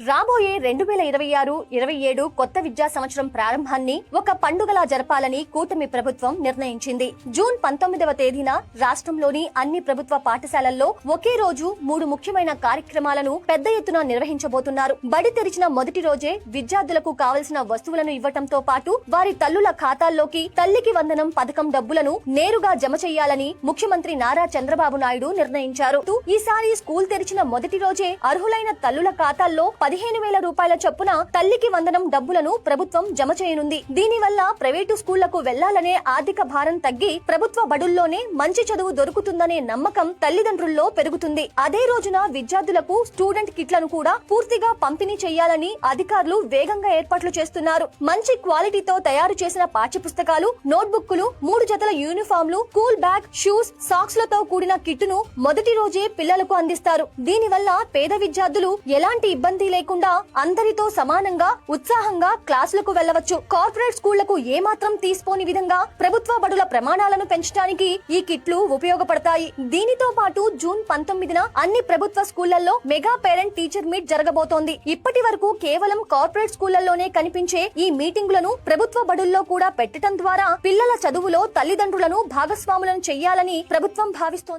రాబోయే 2026-27 కొత్త విద్యా సంవత్సరం ప్రారంభాన్ని ఒక పండుగలా జరపాలని కూటమి ప్రభుత్వం నిర్ణయించింది. జూన్ 19వ తేదీన రాష్ట్రంలోని అన్ని ప్రభుత్వ పాఠశాలల్లో ఒకే రోజు 3 ముఖ్యమైన కార్యక్రమాలను పెద్ద ఎత్తున నిర్వహించబోతున్నారు. బడి తెరిచిన మొదటి రోజే విద్యార్థులకు కావలసిన వస్తువులను ఇవ్వటంతో పాటు వారి తల్లుల ఖాతాల్లోకి తల్లికి వందనం పథకం డబ్బులను నేరుగా జమ చేయాలని ముఖ్యమంత్రి నారా చంద్రబాబు నాయుడు నిర్ణయించారు. ఈసారి స్కూల్ తెరిచిన మొదటి రోజే అర్హులైన తల్లుల ఖాతాల్లో 15,000 రూపాయల చొప్పున తల్లికి వందనం డబ్బులను ప్రభుత్వం జమ చేయనుంది. దీనివల్ల ప్రైవేటు స్కూళ్లకు వెళ్లాలనే ఆర్థిక భారం తగ్గి ప్రభుత్వ బడుల్లోనే మంచి చదువు దొరుకుతుందనే నమ్మకం తల్లిదండ్రుల్లో పెరుగుతుంది. అదే రోజున విద్యార్థులకు స్టూడెంట్ కిట్లను కూడా పూర్తిగా పంపిణీ చేయాలని అధికారులు వేగంగా ఏర్పాట్లు చేస్తున్నారు. మంచి క్వాలిటీతో తయారు చేసిన పాఠ్యపుస్తకాలు, నోట్బుక్లు, 3 జతల యూనిఫామ్లు, కూల్ బ్యాగ్, షూస్, సాక్స్ లతో కూడిన కిట్టును మొదటి రోజే పిల్లలకు అందిస్తారు. దీనివల్ల పేద విద్యార్థులు ఎలాంటి ఇబ్బంది లేకుండా అందరితో సమానంగా ఉత్సాహంగా క్లాసులకు వెళ్లవచ్చు. కార్పొరేట్ స్కూళ్లకు ఏమాత్రం తీసిపోని విధంగా ప్రభుత్వ బడుల ప్రమాణాలను పెంచడానికి ఈ కిట్లు ఉపయోగపడతాయి. దీనితో పాటు జూన్ 19న అన్ని ప్రభుత్వ స్కూళ్లలో మెగా పేరెంట్ టీచర్ మీట్ జరగబోతోంది. ఇప్పటి వరకు కేవలం కార్పొరేట్ స్కూళ్లలోనే కనిపించే ఈ మీటింగులను ప్రభుత్వ బడుల్లో కూడా పెట్టడం ద్వారా పిల్లల చదువులో తల్లిదండ్రులను భాగస్వాములను చెయ్యాలని ప్రభుత్వం భావిస్తోంది.